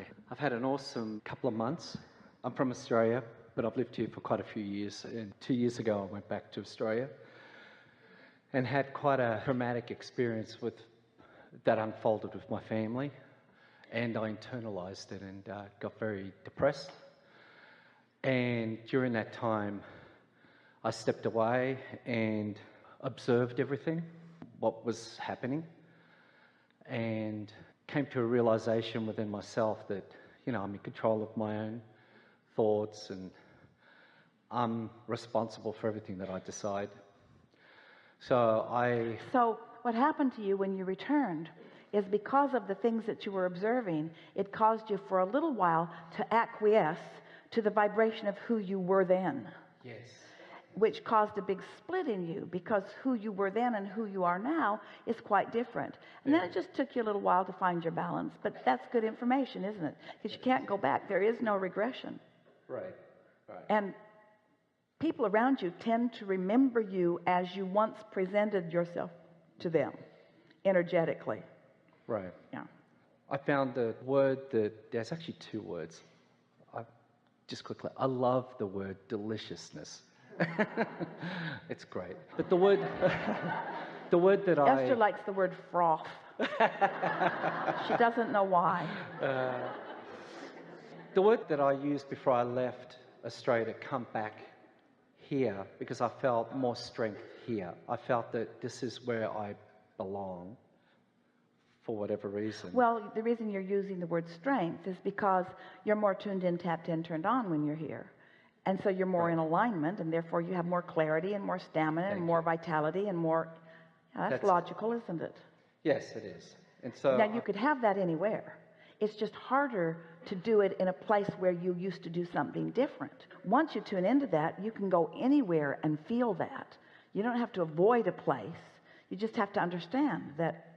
today. I've had an awesome couple of months. I'm from Australia, but I've lived here for quite a few years. And 2 years ago, I went back to Australia and had quite a traumatic experience that unfolded with my family. And I internalized it and got very depressed. And during that time, I stepped away and observed everything, what was happening, and came to a realization within myself that, I'm in control of my own thoughts and I'm responsible for everything that I decide. So what happened to you when you returned is because of the things that you were observing, it caused you for a little while to acquiesce to the vibration of who you were then. Yes. Which caused a big split in you, because who you were then and who you are now is quite different. And then it just took you a little while to find your balance. But that's good information, isn't it? Because you can't go back. There is no regression. Right. And people around you tend to remember you as you once presented yourself to them energetically. Right. Yeah. I found the word there's actually two words. I love the word deliciousness. It's great. But the word that Esther likes the word froth. She doesn't know why. The word that I used before I left Australia to come back here, because I felt more strength here. I felt that this is where I belong for whatever reason. Well, the reason you're using the word strength is because you're more tuned in, tapped in, turned on when you're here. And so you're more in alignment, and therefore you have more clarity and more stamina and more vitality and more... That's logical, isn't it? Yes, it is. And so now you could have that anywhere. It's just harder to do it in a place where you used to do something different. Once you tune into that, you can go anywhere and feel that. You don't have to avoid a place. You just have to understand that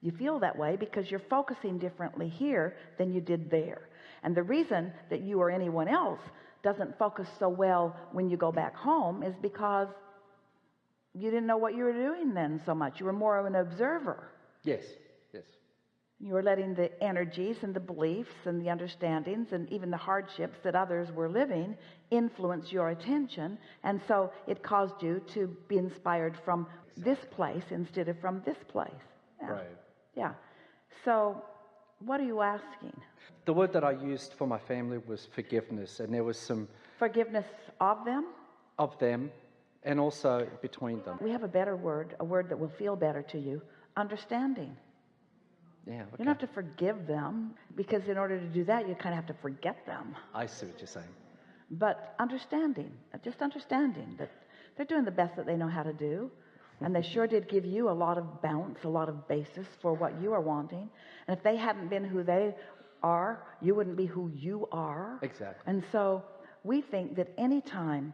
you feel that way because you're focusing differently here than you did there. And the reason that you or anyone else doesn't focus so well when you go back home is because you didn't know what you were doing then so much. You were more of an observer. Yes. You were letting the energies and the beliefs and the understandings and even the hardships that others were living influence your attention, and so it caused you to be inspired from this place instead of from this place. Right. Yeah. So what are you asking? The word that I used for my family was forgiveness, and there was some forgiveness of them? Of them, and also between them. We have a better word, a word that will feel better to you. Understanding. Yeah, okay. You don't have to forgive them, because in order to do that, you kind of have to forget them. I see what you're saying. But understanding, just understanding that they're doing the best that they know how to do. And they sure did give you a lot of bounce, a lot of basis for what you are wanting. And if they hadn't been who they are, you wouldn't be who you are. Exactly. And so we think that anytime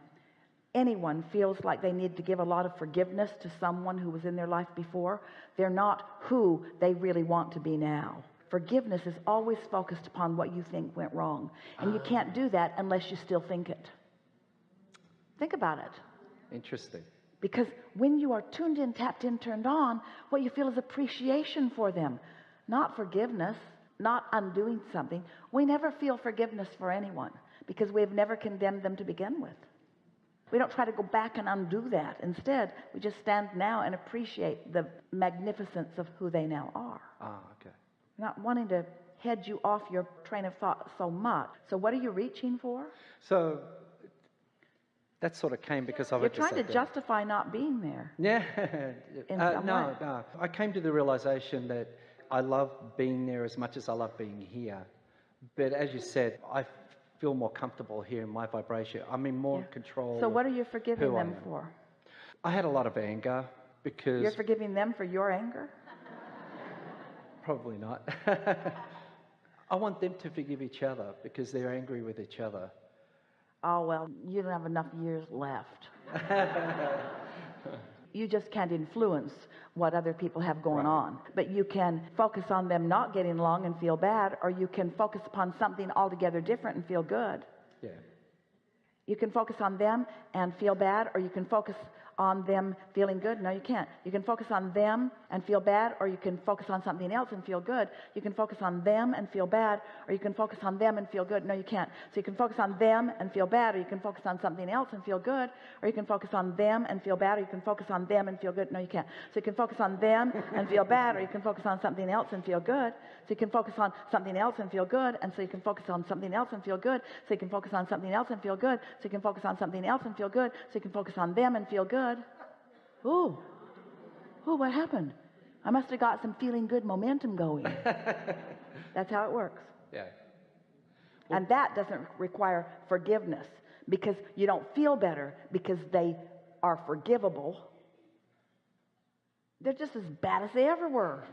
anyone feels like they need to give a lot of forgiveness to someone who was in their life before, they're not who they really want to be now. Forgiveness is always focused upon what you think went wrong. And you can't do that unless you still think it. Think about it. Interesting. Because when you are tuned in, tapped in, turned on, what you feel is appreciation for them, not forgiveness, not undoing something. We never feel forgiveness for anyone because we've never condemned them to begin with. We don't try to go back and undo that. Instead, we just stand now and appreciate the magnificence of who they now are. Okay. Not wanting to head you off your train of thought so much. So what are you reaching for? So that sort of came because I was You're trying to justify not being there. Yeah. No. I came to the realization that I love being there as much as I love being here. But as you said, I feel more comfortable here in my vibration. I'm in more control. So what are you forgiving them for? I had a lot of anger because... You're forgiving them for your anger? Probably not. I want them to forgive each other because they're angry with each other. Oh, well, you don't have enough years left. You just can't influence what other people have going on. But you can focus on them not getting along and feel bad, or you can focus upon something altogether different and feel good. Yeah. You can focus on them and feel bad, or you can focus on them feeling good. No, you can't. You can focus on them and feel bad, or you can focus on something else and feel good. You can focus on them and feel bad, or you can focus on them and feel good. No, you can't. So you can focus on them and feel bad, or you can focus on something else and feel good, or you can focus on them and feel bad, or you can focus on them and feel good. No, you can't. So you can focus on them and feel bad, or you can focus on something else and feel good. So you can focus on something else and feel good, and so you can focus on something else and feel good. So you can focus on something else and feel good. So you can focus on something else and feel good. So you can focus on them and feel good. Ooh, what happened? I must have got some feeling good momentum going. That's how it works. Yeah. And that doesn't require forgiveness, because you don't feel better because they are forgivable. They're just as bad as they ever were.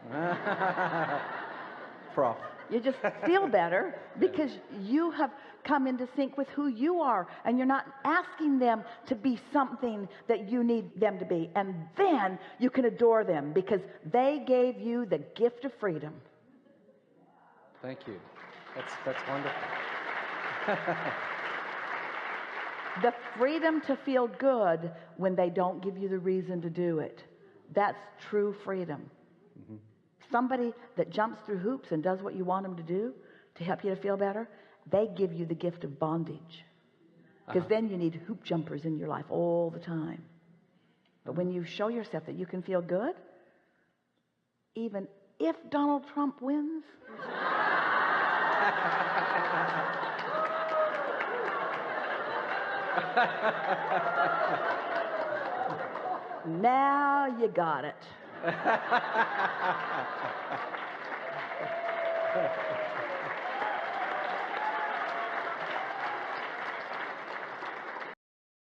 Prof. You just feel better because you have come into sync with who you are, and you're not asking them to be something that you need them to be. And then you can adore them because they gave you the gift of freedom. Thank you. That's wonderful. The freedom to feel good when they don't give you the reason to do it. That's true freedom. Mm-hmm. Somebody that jumps through hoops and does what you want them to do to help you to feel better, they give you the gift of bondage. Because then you need hoop jumpers in your life all the time. But when you show yourself that you can feel good, even if Donald Trump wins, now you got it.